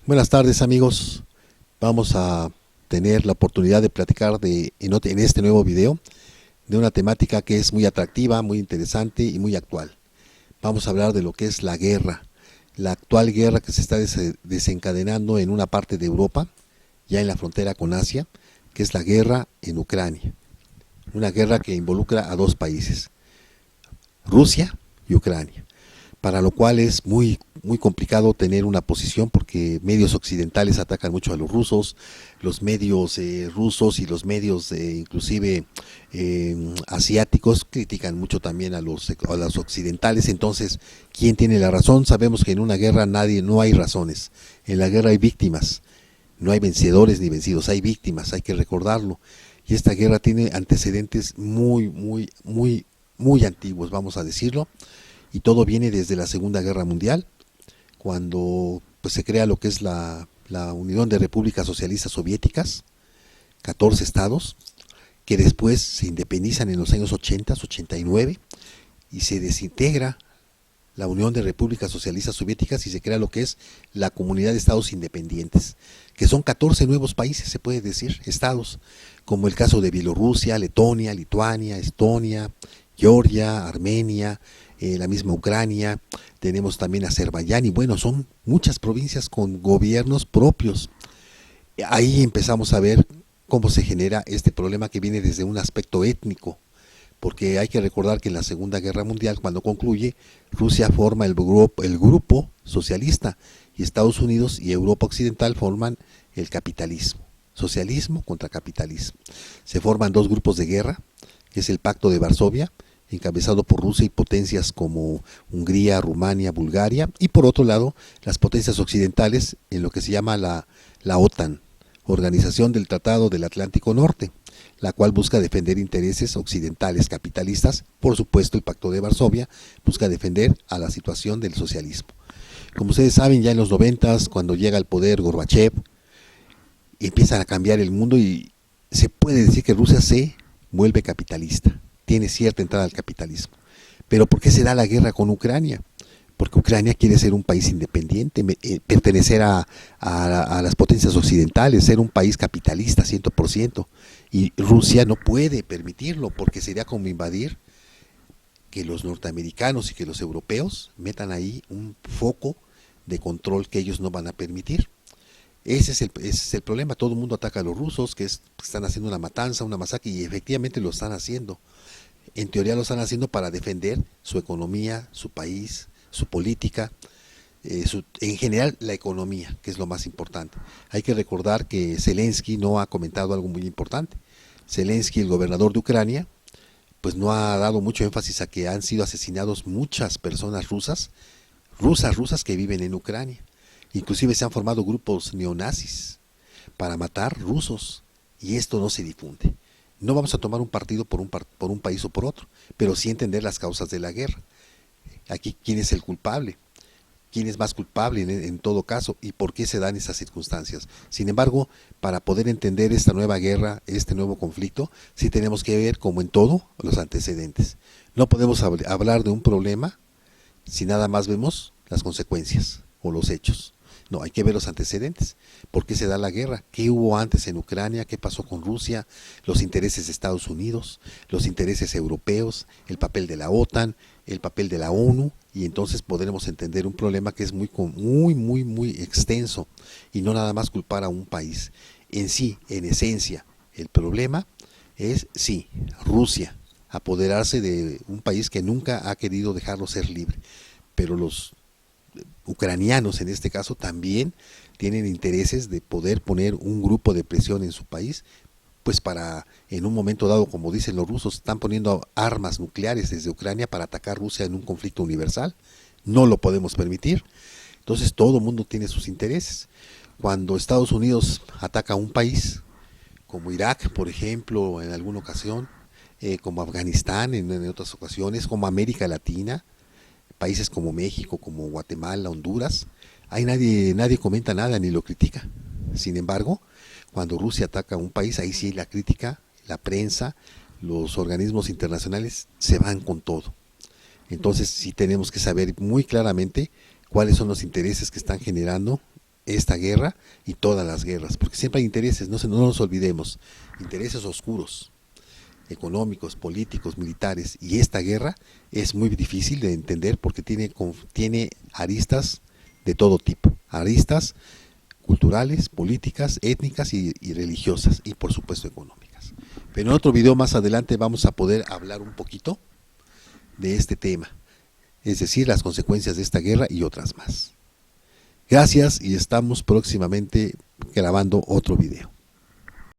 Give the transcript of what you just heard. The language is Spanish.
Buenas tardes, amigos. Vamos a tener la oportunidad de platicar en este nuevo video de una temática que es muy atractiva, muy interesante y muy actual. Vamos a hablar de lo que es la actual guerra que se está desencadenando en una parte de Europa, ya en la frontera con Asia, que es la guerra en Ucrania. Una guerra que involucra a dos países, Rusia y Ucrania, para lo cual es muy complicado tener una posición porque medios occidentales atacan mucho a los rusos, los medios rusos y los medios inclusive asiáticos critican mucho también a los occidentales. Entonces, ¿quién tiene la razón? Sabemos que en una guerra no hay razones, en la guerra hay víctimas, no hay vencedores ni vencidos, hay víctimas, hay que recordarlo. Y esta guerra tiene antecedentes muy antiguos, vamos a decirlo, y todo viene desde la Segunda Guerra Mundial, cuando pues, se crea lo que es la Unión de Repúblicas Socialistas Soviéticas, 14 estados, que después se independizan en los años 80, 89, y se desintegra la Unión de Repúblicas Socialistas Soviéticas y se crea lo que es la Comunidad de Estados Independientes, que son 14 nuevos países, se puede decir, estados, como el caso de Bielorrusia, Letonia, Lituania, Estonia, Georgia, Armenia, la misma Ucrania, tenemos también Azerbaiyán y bueno, son muchas provincias con gobiernos propios. Ahí empezamos a ver cómo se genera este problema que viene desde un aspecto étnico, porque hay que recordar que en la Segunda Guerra Mundial, cuando concluye, Rusia forma el grupo socialista y Estados Unidos y Europa Occidental forman el capitalismo, socialismo contra capitalismo. Se forman dos grupos de guerra, que es el Pacto de Varsovia, encabezado por Rusia y potencias como Hungría, Rumania, Bulgaria, y por otro lado, las potencias occidentales en lo que se llama la OTAN, Organización del Tratado del Atlántico Norte, la cual busca defender intereses occidentales capitalistas. Por supuesto, el Pacto de Varsovia busca defender a la situación del socialismo. Como ustedes saben, ya en los 90, cuando llega al poder Gorbachev, empiezan a cambiar el mundo y se puede decir que Rusia se vuelve capitalista, tiene cierta entrada al capitalismo. Pero ¿por qué se da la guerra con Ucrania? Porque Ucrania quiere ser un país independiente, pertenecer a las potencias occidentales, ser un país capitalista 100%. Y Rusia no puede permitirlo porque sería como invadir que los norteamericanos y que los europeos metan ahí un foco de control que ellos no van a permitir. Ese es el problema. Todo el mundo ataca a los rusos, que están haciendo una matanza, una masacre, y efectivamente lo están haciendo. En teoría lo están haciendo para defender su economía, su país, su política, en general la economía, que es lo más importante. Hay que recordar que Zelensky no ha comentado algo muy importante. Zelensky, el gobernador de Ucrania, pues no ha dado mucho énfasis a que han sido asesinados muchas personas rusas que viven en Ucrania. Inclusive se han formado grupos neonazis para matar rusos y esto no se difunde. No vamos a tomar un partido por un país o por otro, pero sí entender las causas de la guerra. Aquí, ¿quién es el culpable? ¿Quién es más culpable en todo caso? ¿Y por qué se dan esas circunstancias? Sin embargo, para poder entender esta nueva guerra, este nuevo conflicto, sí tenemos que ver, como en todo, los antecedentes. No podemos hablar de un problema si nada más vemos las consecuencias o los hechos. No, hay que ver los antecedentes. ¿Por qué se da la guerra? ¿Qué hubo antes en Ucrania? ¿Qué pasó con Rusia? Los intereses de Estados Unidos, los intereses europeos, el papel de la OTAN, el papel de la ONU, y entonces podremos entender un problema que es muy extenso y no nada más culpar a un país. En sí, en esencia, el problema es, sí, Rusia, apoderarse de un país que nunca ha querido dejarlo ser libre, pero los ucranianos en este caso también tienen intereses de poder poner un grupo de presión en su país, pues para en un momento dado, como dicen los rusos, están poniendo armas nucleares desde Ucrania para atacar Rusia en un conflicto universal. No lo podemos permitir. Entonces todo el mundo tiene sus intereses. Cuando Estados Unidos ataca a un país, como Irak, por ejemplo, en alguna ocasión, como Afganistán en otras ocasiones, como América Latina, países como México, como Guatemala, Honduras, ahí nadie comenta nada ni lo critica. Sin embargo, cuando Rusia ataca a un país, ahí sí la crítica, la prensa, los organismos internacionales se van con todo. Entonces sí tenemos que saber muy claramente cuáles son los intereses que están generando esta guerra y todas las guerras, porque siempre hay intereses, no nos olvidemos, intereses oscuros, económicos, políticos, militares, y esta guerra es muy difícil de entender porque tiene aristas de todo tipo, aristas culturales, políticas, étnicas y religiosas, y por supuesto económicas. Pero en otro video más adelante vamos a poder hablar un poquito de este tema, es decir, las consecuencias de esta guerra y otras más. Gracias y estamos próximamente grabando otro video.